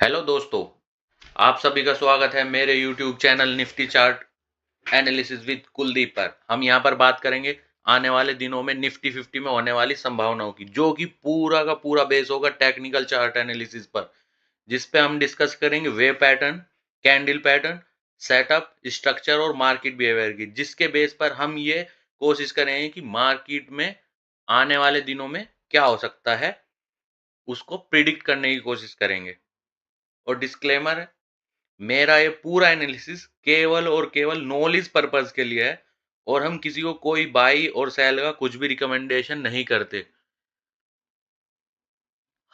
Hello दोस्तों, आप सभी का स्वागत है मेरे YouTube channel Nifty chart analysis with Kuldeep पर। हम यहाँ पर बात करेंगे आने वाले दिनों में निफ्टी 50 में होने वाली संभावनाओं की, जो कि पूरा का पूरा बेस होगा टेक्निकल चार्ट एनालिसिस पर, जिस पे हम डिस्कस करेंगे wave pattern, candle pattern, setup, structure और मार्केट बिहेवियर की, जिसके बेस पर हम ये कोशिश करेंगे कि मार्केट में आने वाले दिनों में क्या हो सकता है, उसको प्रिडिक्ट करने की कोशिश करेंगे। और डिस्क्लेमर है, मेरा ये पूरा एनालिसिस केवल और केवल नॉलेज पर्पस के लिए है और हम किसी को कोई बाई और सेल का कुछ भी रिकमेंडेशन नहीं करते।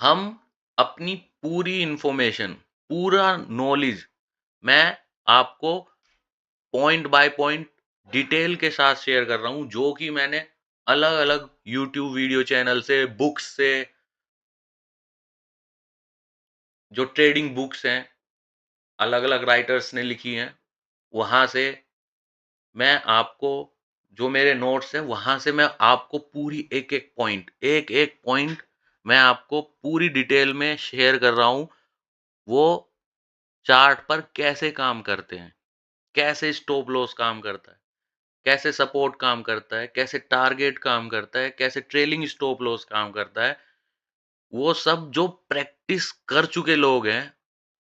हम अपनी पूरी इंफॉर्मेशन, पूरा नॉलेज मैं आपको पॉइंट बाय पॉइंट डिटेल के साथ शेयर कर रहा हूँ, जो कि मैंने अलग अलग यूट्यूब वीडियो चैनल से, बुक्स से, जो ट्रेडिंग बुक्स हैं अलग अलग राइटर्स ने लिखी हैं, वहां से मैं आपको, जो मेरे नोट्स हैं वहां से मैं आपको पूरी एक एक पॉइंट मैं आपको पूरी डिटेल में शेयर कर रहा हूँ। वो चार्ट पर कैसे काम करते हैं, कैसे स्टॉप लॉस काम करता है, कैसे सपोर्ट काम करता है, कैसे टारगेट काम करता है, कैसे ट्रेलिंग स्टॉप लॉस काम करता है, वो सब जो प्रैक्टिस कर चुके लोग हैं,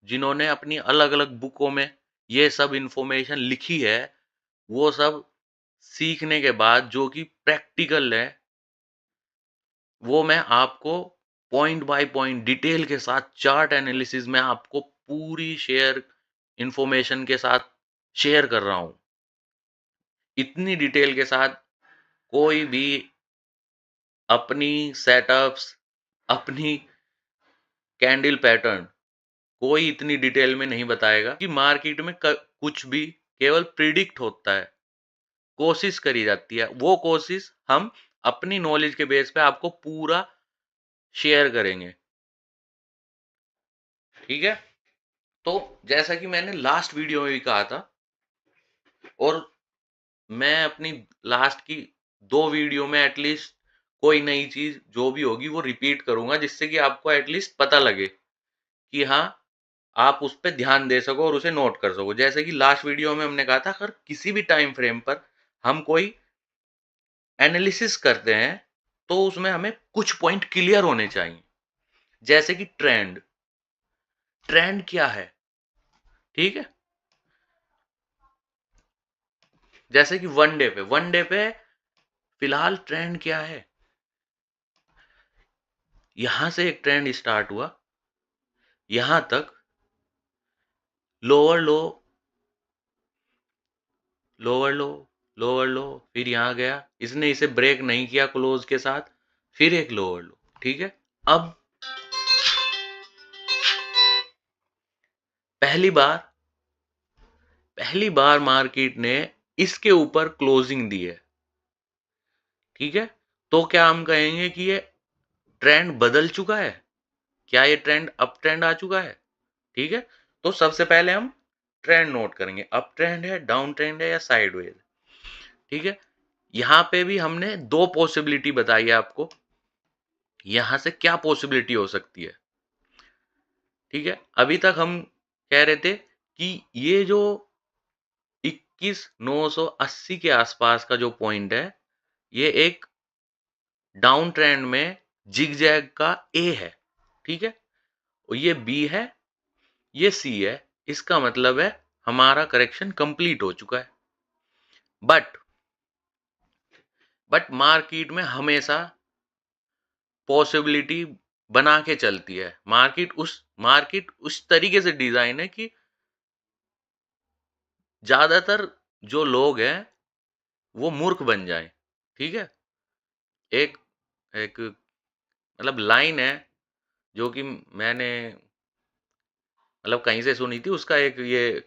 जिन्होंने अपनी अलग अलग बुकों में ये सब इंफॉर्मेशन लिखी है, वो सब सीखने के बाद जो कि प्रैक्टिकल है, वो मैं आपको पॉइंट बाय पॉइंट डिटेल के साथ चार्ट एनालिसिस में आपको पूरी शेयर इंफॉर्मेशन के साथ शेयर कर रहा हूँ। इतनी डिटेल के साथ कोई भी अपनी सेटअप्स, अपनी कैंडल पैटर्न कोई इतनी डिटेल में नहीं बताएगा कि मार्केट में कुछ भी केवल प्रिडिक्ट होता है, कोशिश करी जाती है। वो कोशिश हम अपनी नॉलेज के बेस पे आपको पूरा शेयर करेंगे। ठीक है, तो जैसा कि मैंने लास्ट वीडियो में भी कहा था, और मैं अपनी लास्ट की 2 वीडियो में एटलीस्ट कोई नई चीज जो भी होगी वो रिपीट करूंगा, जिससे कि आपको एटलीस्ट पता लगे कि हाँ, आप उस पर ध्यान दे सको और उसे नोट कर सको। जैसे कि लास्ट वीडियो में हमने कहा था, अगर किसी भी टाइम फ्रेम पर हम कोई एनालिसिस करते हैं तो उसमें हमें कुछ पॉइंट क्लियर होने चाहिए। जैसे कि ट्रेंड, ट्रेंड क्या है, ठीक है। जैसे कि वन डे पे फिलहाल ट्रेंड क्या है, यहां से एक ट्रेंड स्टार्ट हुआ, यहां तक लोअर लो, लोअर लो, लोअर लो, फिर यहां गया, इसने इसे ब्रेक नहीं किया क्लोज के साथ, फिर एक लोअर लो, ठीक है। अब पहली बार पहली बार मार्केट ने इसके ऊपर क्लोजिंग दी है, ठीक है। तो क्या हम कहेंगे कि ये ट्रेंड बदल चुका है, क्या ये ट्रेंड अप ट्रेंड आ चुका है, ठीक है। तो सबसे पहले हम ट्रेंड नोट करेंगे, अप ट्रेंड है, डाउन ट्रेंड है या साइडवेज, ठीक है। यहां पे भी हमने 2 पॉसिबिलिटी बताई है आपको, यहां से क्या पॉसिबिलिटी हो सकती है, ठीक है। अभी तक हम कह रहे थे कि ये जो 21,980 के आसपास का जो पॉइंट है, ये एक डाउन ट्रेंड में जिगजैग का ए है, ठीक है। और ये बी है, ये सी है, इसका मतलब है हमारा करेक्शन कंप्लीट हो चुका है। बट मार्केट में हमेशा पॉसिबिलिटी बना के चलती है। मार्केट उस तरीके से डिजाइन है कि ज्यादातर जो लोग हैं वो मूर्ख बन जाए, ठीक है। एक एक मतलब लाइन है, जो कि मैंने मतलब कहीं से सुनी थी, उसका एक ये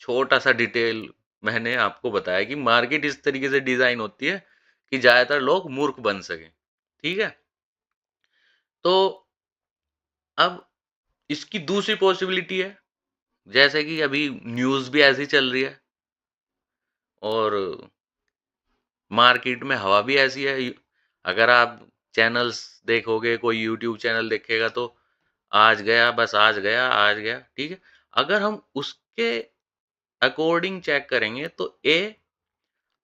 छोटा सा डिटेल मैंने आपको बताया कि मार्केट इस तरीके से डिजाइन होती है कि ज्यादातर लोग मूर्ख बन सके, ठीक है। तो अब इसकी दूसरी पॉसिबिलिटी है, जैसे कि अभी न्यूज भी ऐसी चल रही है और मार्केट में हवा भी ऐसी है। अगर आप चैनल्स देखोगे, कोई यूट्यूब चैनल देखेगा, तो आज गया, बस आज गया, आज गया, ठीक है? अगर हम उसके अकॉर्डिंग चेक करेंगे तो ए,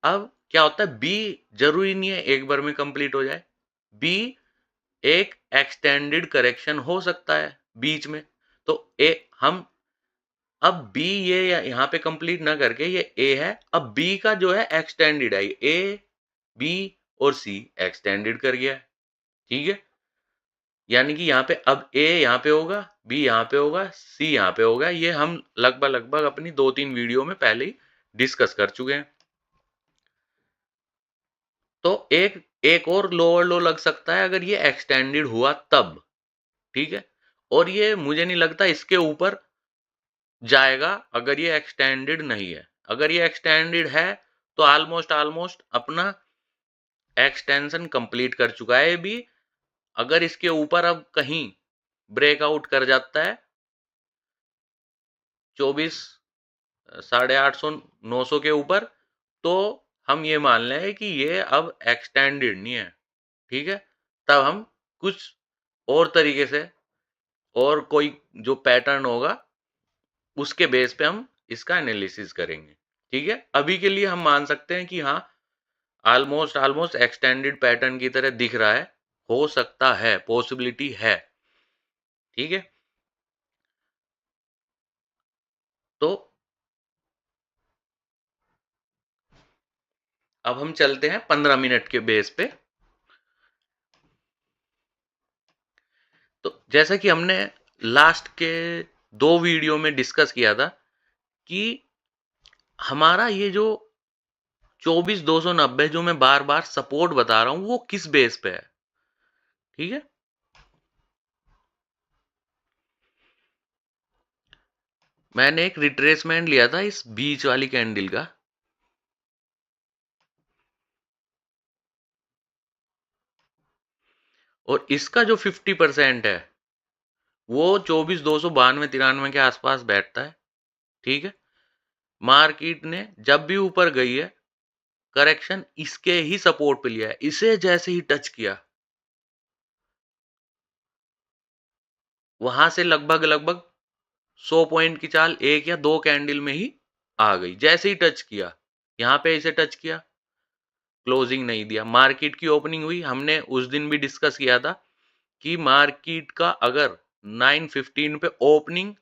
अब क्या होता है, बी ज़रूरी नहीं है एक बार में कंप्लीट हो जाए। बी एक एक्सटेंडेड करेक्शन हो सकता है बीच में। तो ए हम अब बी ये यहाँ पे कंप्लीट ना करके ये ए है, अब बी का जो है एक्सटेंडेड है, ए, बी और सी एक्सटेंडेड कर गया है, ठीक है? यानी कि यहाँ पे अब ए यहाँ पे होगा, बी यहाँ पे होगा, सी यहाँ पे होगा। ये हम लगभग अपनी 2-3 वीडियो में पहले ही डिस्कस कर चुके हैं। तो एक एक और लोअर लो लग सकता है अगर ये एक्सटेंडेड हुआ तब, ठीक है? और ये मुझे नहीं लगता इसके ऊपर जाएगा अगर ये एक्सटेंडेड नहीं है। अगर ये एक्सटेंडेड है तो ऑलमोस्ट अपना एक्सटेंशन कंप्लीट कर चुका है ये भी। अगर इसके ऊपर अब कहीं ब्रेकआउट कर जाता है 24 850 900 के ऊपर, तो हम ये मान लें कि ये अब एक्सटेंडेड नहीं है, ठीक है? तब हम कुछ और तरीके से और कोई जो पैटर्न होगा उसके बेस पे हम इसका एनालिसिस करेंगे, ठीक है? अभी के लिए हम मान सकते हैं कि हाँ, ऑलमोस्ट एक्सटेंडेड पैटर्न की तरह दिख रहा है, हो सकता है, पॉसिबिलिटी है, ठीक है? तो अब हम चलते हैं 15 मिनट के बेस पे। तो जैसा कि हमने लास्ट के 2 वीडियो में डिस्कस किया था कि हमारा ये जो 24,290 जो मैं बार-बार सपोर्ट बता रहा हूँ, वो किस बेस पे है, ठीक है? मैंने एक रिट्रेसमेंट लिया था इस बीच वाली कैंडल का। और इसका जो 50% है, वो 24,292-93 के आसपास बैठता है, ठीक है? मार्केट ने जब भी ऊपर गई है, करेक्शन इसके ही सपोर्ट पे लिया है। इसे जैसे ही टच किया, वहां से लगभग 100 पॉइंट की चाल 1 या 2 कैंडल में ही आ गई। जैसे ही टच किया, यहाँ पे इसे टच किया, क्लोजिंग नहीं दिया। मार्केट की ओपनिंग हुई, हमने उस दिन भी डिस्कस किया था कि मार्केट का अगर 9:15 पे ओपनिंग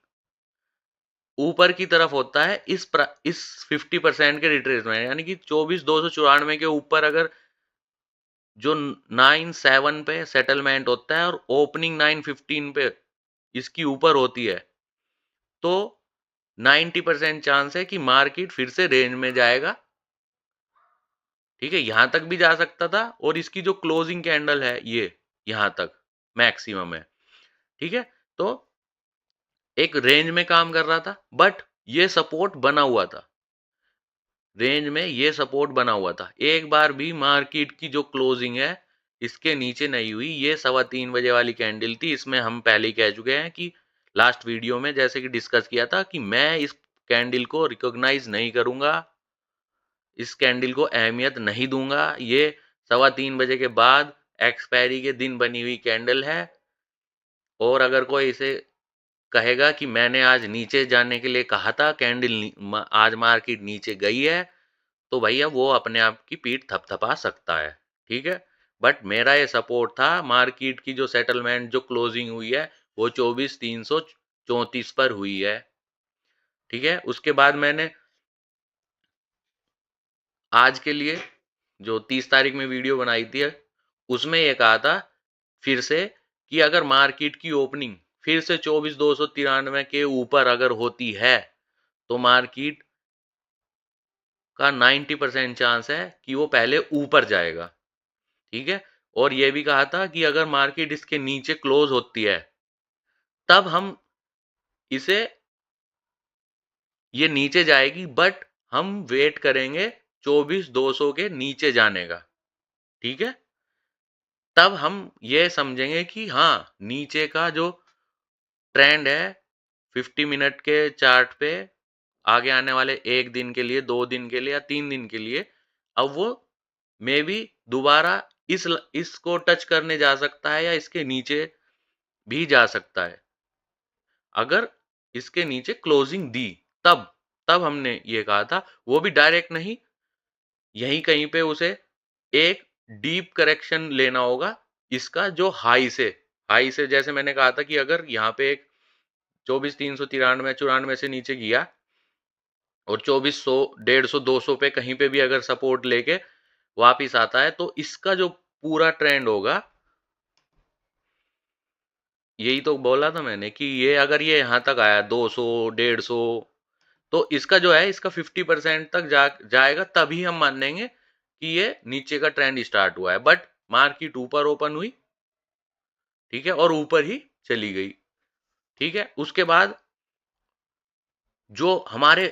ऊपर की तरफ होता है इस 50% के रिट्रेसमेंट, यानी कि 24,294 के ऊपर अगर जो 9-7 पे सेटलमेंट होता है और ओपनिंग 9:15 पे इसकी ऊपर होती है, तो 90% चांस है कि मार्केट फिर से रेंज में जाएगा, ठीक है? यहां तक भी जा सकता था और इसकी जो क्लोजिंग कैंडल है ये यहां तक मैक्सिमम है, ठीक है? तो एक रेंज में काम कर रहा था, बट ये सपोर्ट बना हुआ था, रेंज में ये सपोर्ट बना हुआ था। एक बार भी मार्केट की जो क्लोजिंग है इसके नीचे नहीं हुई। ये 3:15 बजे वाली कैंडल थी, इसमें हम पहले ही कह चुके हैं कि लास्ट वीडियो में जैसे कि डिस्कस किया था कि मैं इस कैंडल को रिकॉग्नाइज नहीं करूंगा, इस कैंडल को अहमियत नहीं दूंगा। ये 3:15 बजे के बाद एक्सपायरी के दिन बनी हुई कैंडल है, और अगर कोई इसे कहेगा कि मैंने आज नीचे जाने के लिए कहा था, कैंडल आज मार्केट नीचे गई है, तो भैया वो अपने आप की पीठ थपथपा सकता है, ठीक है? बट मेरा ये सपोर्ट था, मार्केट की जो सेटलमेंट जो क्लोजिंग हुई है वो 24,334 पर हुई है, ठीक है? उसके बाद मैंने आज के लिए जो 30 तारीख में वीडियो बनाई थी, उसमें ये कहा था फिर से कि अगर मार्केट की ओपनिंग फिर से 24,293 के ऊपर अगर होती है, तो मार्केट का 90% चांस है कि वो पहले ऊपर जाएगा, ठीक है? और ये भी कहा था कि अगर मार्केट इसके नीचे क्लोज होती है, तब हम इसे ये नीचे जाएगी, बट हम वेट करेंगे 24,200 के नीचे जाने का, ठीक है? तब हम ये समझेंगे कि हाँ, नीचे का जो ट्रेंड है 50 मिनट के चार्ट पे आगे आने वाले 1 दिन के लिए, 2 दिन के लिए या 3 दिन के लिए, अब वो मे बी दोबारा इसको टच करने जा सकता है या इसके नीचे भी जा सकता है। अगर इसके नीचे क्लोजिंग दी तब तब हमने ये कहा था, वो भी डायरेक्ट नहीं, यहीं कहीं पे उसे एक डीप करेक्शन लेना होगा इसका जो हाई से जैसे मैंने कहा था कि अगर यहाँ पे एक 24,393 94 से नीचे गया और 2400 150 200 पे कहीं पे भी अगर सपोर्ट लेके वापिस आता है तो इसका जो पूरा ट्रेंड होगा, यही तो बोला था मैंने कि ये अगर ये यहाँ तक आया 200 150 तो इसका जो है इसका 50% तक जाएगा तभी हम मान लेंगे कि ये नीचे का ट्रेंड स्टार्ट हुआ है। बट मार्केट ऊपर ओपन हुई, ठीक है, और ऊपर ही चली गई, ठीक है। उसके बाद जो हमारे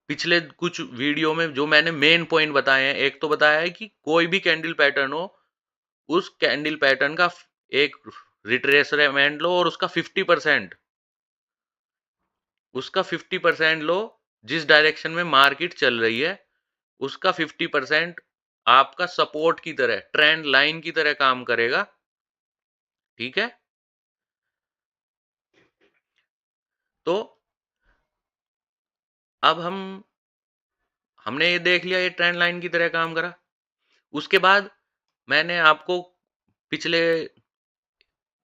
पिछले कुछ वीडियो में जो मैंने मेन पॉइंट बताए हैं, एक तो बताया है कि कोई भी कैंडल पैटर्न हो, उस कैंडल पैटर्न का एक रिट्रेसमेंट लो और उसका 50% लो, जिस डायरेक्शन में मार्केट चल रही है उसका 50% आपका सपोर्ट की तरह, ट्रेंड लाइन की तरह काम करेगा, ठीक है। तो अब हमने ये देख लिया ये ट्रेंड लाइन की तरह काम करा। उसके बाद मैंने आपको पिछले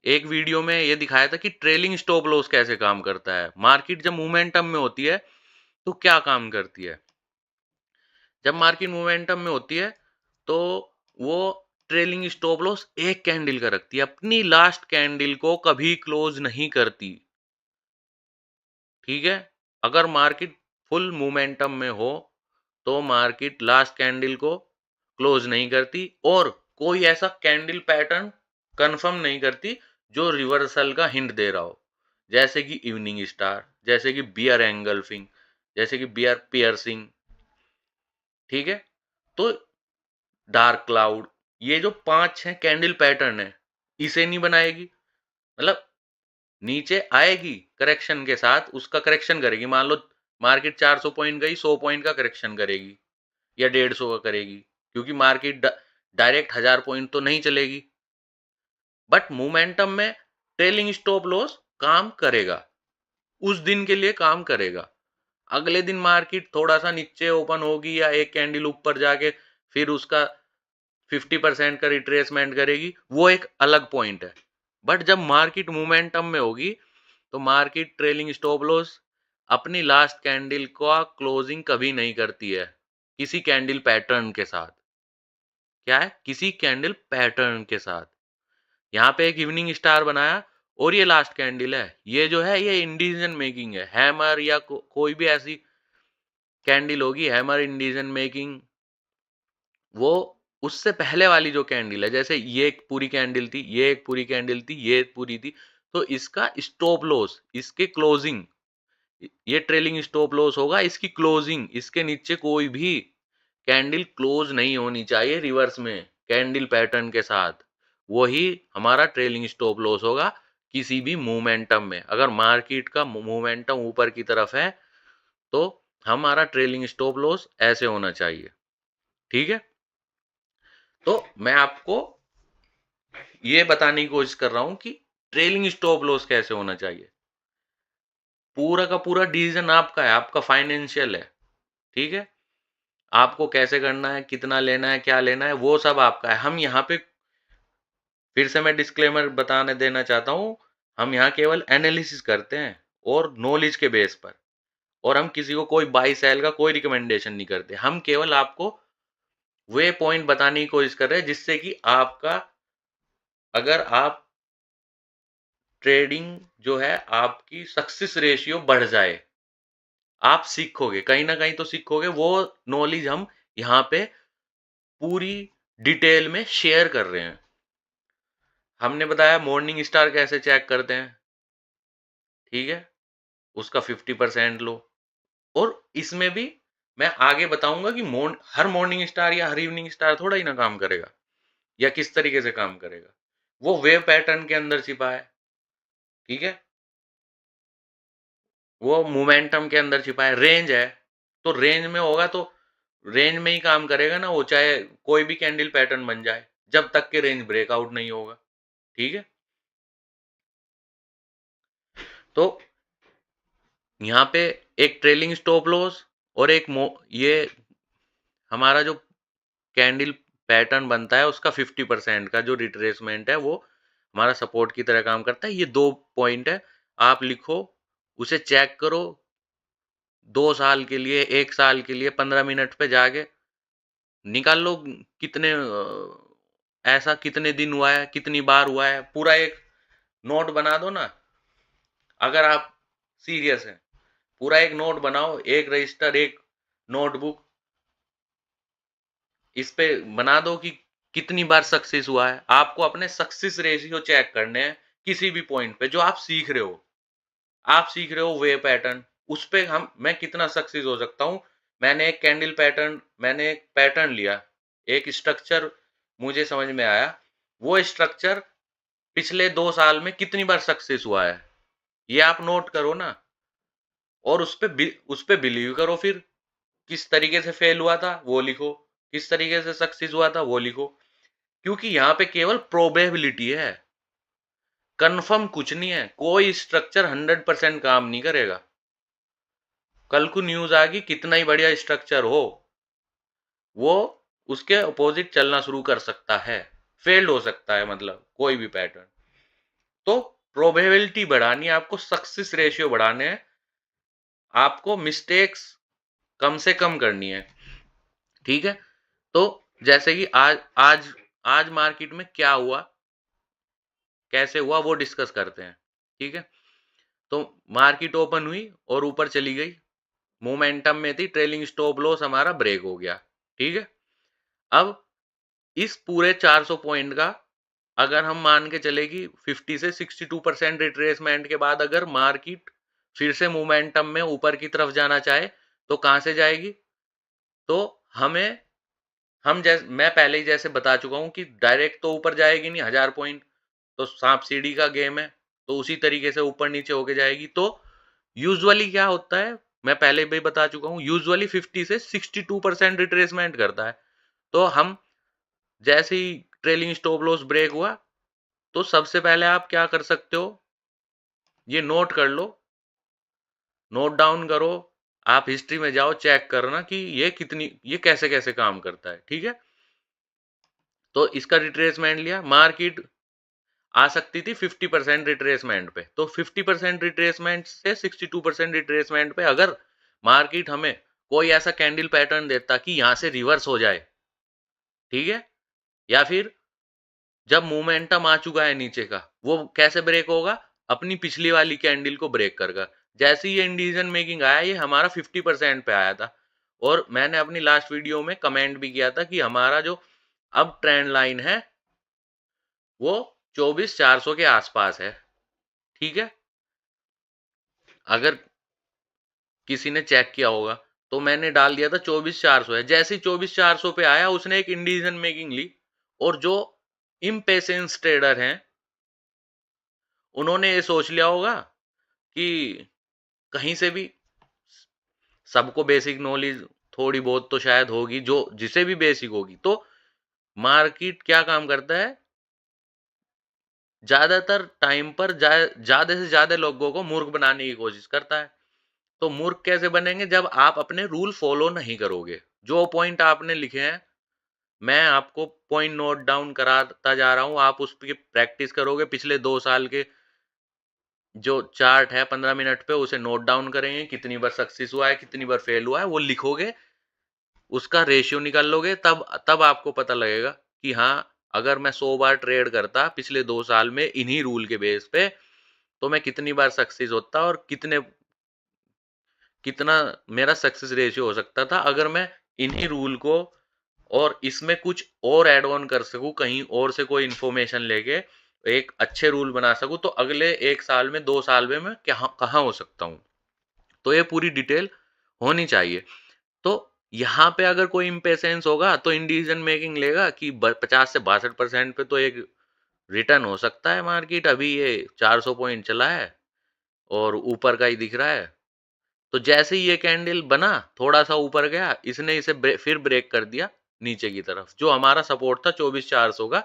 एक वीडियो में ये दिखाया था कि ट्रेलिंग स्टॉप लॉस कैसे काम करता है। मार्केट जब मोमेंटम में होती है तो क्या काम करती है। जब मार्केट मोमेंटम में होती है तो वो ट्रेलिंग स्टॉप लॉस एक कैंडल का रखती है, अपनी लास्ट कैंडल को कभी क्लोज नहीं करती, ठीक है। अगर मार्केट फुल मोमेंटम में हो तो मार्केट लास्ट कैंडल को क्लोज नहीं करती और कोई ऐसा कैंडल पैटर्न कंफर्म नहीं करती जो रिवर्सल का हिंट दे रहा हो, जैसे कि इवनिंग स्टार, जैसे कि बियर एंगल्फिंग, जैसे कि बियर पियर्सिंग, ठीक है। तो डार्क क्लाउड, ये जो 5 हैं कैंडल पैटर्न है, इसे नहीं बनाएगी, मतलब नीचे आएगी करेक्शन के साथ, उसका करेक्शन करेगी। मान लो मार्केट 400 पॉइंट गई, 100 पॉइंट का करेक्शन करेगी या 150 का करेगी, क्योंकि मार्केट डायरेक्ट 1000 पॉइंट तो नहीं चलेगी। बट मोमेंटम में ट्रेलिंग स्टॉप लॉस काम करेगा, उस दिन के लिए काम करेगा। अगले दिन मार्केट थोड़ा सा नीचे ओपन होगी या एक कैंडल ऊपर जाके फिर उसका 50% का रिट्रेसमेंट करेगी, वो एक अलग पॉइंट है। बट जब मार्केट मोमेंटम में होगी तो मार्केट ट्रेलिंग स्टॉप लॉस अपनी लास्ट कैंडल का क्लोजिंग कभी नहीं करती है किसी कैंडल पैटर्न के साथ। क्या है? किसी कैंडल पैटर्न के साथ। यहाँ पे एक इवनिंग स्टार बनाया और ये लास्ट कैंडल है, ये जो है ये इंडिसीजन मेकिंग है। हैमर या कोई भी ऐसी कैंडल होगी, हैमर इंडिसीजन मेकिंग, वो उससे पहले वाली जो कैंडल है, जैसे ये एक पूरी कैंडल थी, ये एक पूरी कैंडल थी, ये एक पूरी थी, तो इसका स्टॉप लॉस, इसके क्लोजिंग, ये ट्रेलिंग स्टॉप लॉस होगा, इसकी क्लोजिंग, इसके नीचे कोई भी कैंडल क्लोज नहीं होनी चाहिए रिवर्स में कैंडल पैटर्न के साथ। वही हमारा ट्रेलिंग स्टॉप लॉस होगा किसी भी मोमेंटम में। अगर मार्केट का मोमेंटम ऊपर की तरफ है तो हमारा ट्रेलिंग स्टॉप लॉस ऐसे होना चाहिए, ठीक है। तो मैं आपको ये बताने की कोशिश कर रहा हूं कि ट्रेलिंग स्टॉप लॉस कैसे होना चाहिए। पूरा का पूरा डिसीजन आपका है, आपका फाइनेंशियल है, ठीक है। आपको कैसे करना है, कितना लेना है, क्या लेना है, वो सब आपका है। हम यहाँ पे फिर से मैं डिस्क्लेमर बताने देना चाहता हूँ, हम यहाँ केवल एनालिसिस करते हैं और नॉलेज के बेस पर, और हम किसी को कोई बाई सेल का कोई रिकमेंडेशन नहीं करते। हम केवल आपको वे पॉइंट बताने की कोशिश कर रहे हैं जिससे कि आपका, अगर आप ट्रेडिंग जो है आपकी सक्सेस रेशियो बढ़ जाए, आप सीखोगे, कहीं ना कहीं तो सीखोगे। वो नॉलेज हम यहाँ पे पूरी डिटेल में शेयर कर रहे हैं। हमने बताया मॉर्निंग स्टार कैसे चेक करते हैं, ठीक है, उसका 50% लो। और इसमें भी मैं आगे बताऊंगा कि हर मॉर्निंग स्टार या हर इवनिंग स्टार थोड़ा ही ना काम करेगा, या किस तरीके से काम करेगा। वो वेव पैटर्न के अंदर छिपा है, ठीक है, वो मोमेंटम के अंदर छिपा है, रेंज है, तो रेंज में होगा तो रेंज में ही काम करेगा ना वो, चाहे कोई भी कैंडल पैटर्न बन जाए, जब तक के रेंज ब्रेकआउट नहीं होगा, ठीक है। तो यहाँ पे एक ट्रेलिंग स्टॉप लॉस और एक ये हमारा जो कैंडल पैटर्न बनता है उसका 50% का जो रिट्रेसमेंट है वो हमारा सपोर्ट की तरह काम करता है। ये 2 पॉइंट है, आप लिखो, उसे चेक करो 2 साल के लिए, 1 साल के लिए 15 मिनट पे जाके निकाल लो कितने ऐसा कितने दिन हुआ है, कितनी बार हुआ है, पूरा एक नोट बना दो ना। अगर आप सीरियस हैं, पूरा एक नोट बनाओ, एक रजिस्टर, एक नोटबुक, इस पे बना दो कि कितनी बार सक्सेस हुआ है। आपको अपने सक्सेस रेशियो चेक करने हैं किसी भी पॉइंट पे जो आप सीख रहे हो। आप सीख रहे हो वे पैटर्न, उस पे हम मैं कितना सक्सेस हो सकता हूँ। मैंने एक पैटर्न लिया, एक स्ट्रक्चर मुझे समझ में आया, वो स्ट्रक्चर पिछले 2 साल में कितनी बार सक्सेस हुआ है, ये आप नोट करो ना। और उस पे बिलीव करो फिर, किस तरीके से फेल हुआ था वो लिखो, किस तरीके से सक्सेस हुआ था वो लिखो। क्योंकि यहाँ पे केवल प्रोबेबिलिटी है, कंफर्म कुछ नहीं है। कोई स्ट्रक्चर 100% काम नहीं करेगा। कल को न्यूज आ गई, कितना ही बढ़िया स्ट्रक्चर हो, वो उसके अपोजिट चलना शुरू कर सकता है, फेल्ड हो सकता है, मतलब कोई भी पैटर्न। तो प्रोबेबिलिटी बढ़ानी है आपको, सक्सेस रेशियो बढ़ाने हैं आपको, मिस्टेक्स कम से कम करनी है। ठीक है, तो जैसे कि आज आज आज मार्केट में क्या हुआ, कैसे हुआ, वो डिस्कस करते हैं। ठीक है, तो मार्केट ओपन हुई और ऊपर चली गई, मोमेंटम में थी, ट्रेलिंग स्टॉप लॉस हमारा ब्रेक हो गया। ठीक है, अब इस पूरे 400 पॉइंट का अगर हम मान के चले कि 50 से 62% रिट्रेसमेंट के बाद अगर मार्केट फिर से मोमेंटम में ऊपर की तरफ जाना चाहे तो कहां से जाएगी। तो हमें हम जैसे मैं पहले ही जैसे बता चुका हूं कि डायरेक्ट तो ऊपर जाएगी नहीं 1000 पॉइंट, तो सांप सीढ़ी का गेम है, तो उसी तरीके से ऊपर नीचे होके जाएगी। तो यूजुअली क्या होता है, मैं पहले भी बता चुका हूं, यूजुअली 50 से 62% रिट्रेसमेंट करता है। तो हम जैसे ही ट्रेलिंग स्टॉप लॉस ब्रेक हुआ, तो सबसे पहले आप क्या कर सकते हो, ये नोट कर लो, नोट डाउन करो, आप हिस्ट्री में जाओ, चेक करना कि ये कैसे कैसे काम करता है। ठीक है, तो इसका रिट्रेसमेंट लिया, मार्केट आ सकती थी 50% रिट्रेसमेंट पे, तो 50% रिट्रेसमेंट से 62% रिट्रेसमेंट पे अगर मार्केट हमें कोई ऐसा कैंडल पैटर्न देता कि यहां से रिवर्स हो जाए, ठीक है, या फिर जब मोमेंटम आ चुका है नीचे का, वो कैसे ब्रेक होगा, अपनी पिछली वाली कैंडल को ब्रेक कर जैसे ही ये इंडिसीजन मेकिंग आया, ये हमारा 50% पे आया था। और मैंने अपनी लास्ट वीडियो में कमेंट भी किया था कि हमारा जो अब ट्रेंड लाइन है वो 24,400 के आसपास है। ठीक है, अगर किसी ने चेक किया होगा तो मैंने डाल दिया था 24,400 है। जैसे ही 24,400 पे आया, उसने एक इंडिसीजन मेकिंग ली, और जो इम्पेशेंस ट्रेडर हैं उन्होंने ये सोच लिया होगा कि कहीं से भी, सबको बेसिक नॉलेज थोड़ी बहुत तो शायद होगी, जो जिसे भी बेसिक होगी, तो मार्केट क्या काम करता है, ज्यादातर टाइम पर ज्यादा से ज्यादा लोगों को मूर्ख बनाने की कोशिश करता है। तो मूर्ख कैसे बनेंगे, जब आप अपने रूल फॉलो नहीं करोगे। जो पॉइंट आपने लिखे हैं, मैं आपको पॉइंट नोट डाउन कराता जा रहा हूं, आप उस पर प्रैक्टिस करोगे, पिछले 2 साल के जो चार्ट है 15 मिनट पे उसे नोट डाउन करेंगे, कितनी बार सक्सेस हुआ है, कितनी बार फेल हुआ है, वो लिखोगे, उसका रेशियो निकाल लोगे, तब तब आपको पता लगेगा कि हाँ, अगर मैं 100 बार ट्रेड करता पिछले 2 साल में इन्हीं रूल के बेस पे, तो मैं कितनी बार सक्सेस होता और कितना मेरा सक्सेस रेशियो हो सकता था, अगर मैं इन्हीं रूल को और इसमें कुछ और ऐड ऑन कर सकूं, कहीं और से कोई इंफॉर्मेशन लेके एक अच्छे रूल बना सकूं, तो अगले 1 साल में 2 साल में मैं कहाँ हो सकता हूं। तो ये पूरी डिटेल होनी चाहिए। तो यहाँ पे अगर कोई इम्पेशेंस होगा तो इंडिसीजन मेकिंग लेगा कि 50 से 62% पे तो एक रिटर्न हो सकता है मार्केट, अभी ये 400 पॉइंट चला है और ऊपर का ही दिख रहा है। तो जैसे ही ये कैंडल बना, थोड़ा सा ऊपर गया, इसने इसे फिर ब्रेक कर दिया नीचे की तरफ, जो हमारा सपोर्ट था 24,400 का।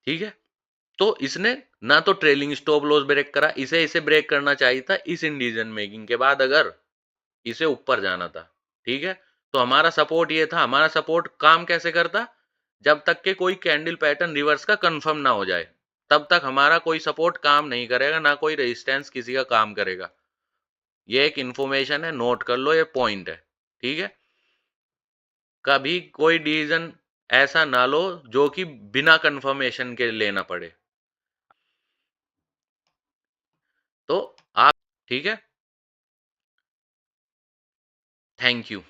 ठीक है, तो इसने ना तो ट्रेलिंग स्टॉप लॉस ब्रेक करा, इसे ब्रेक करना चाहिए था इस डिसीजन मेकिंग के बाद, अगर इसे ऊपर जाना था, ठीक है? तो हमारा सपोर्ट ये था, हमारा सपोर्ट काम कैसे करता? जब तक के कोई कैंडल पैटर्न रिवर्स का कंफर्म ना हो जाए, तब तक हमारा कोई सपोर्ट काम नहीं करेगा, ना कोई रेजिस्टेंस किसी का काम करेगा। ये एक इन्फॉर्मेशन है, नोट कर लो, ये पॉइंट है, ठीक है? कभी कोई डिसीजन ऐसा ना लो जो कि बिना कंफर्मेशन के लेना पड़े। तो आप ठीक है? Thank you.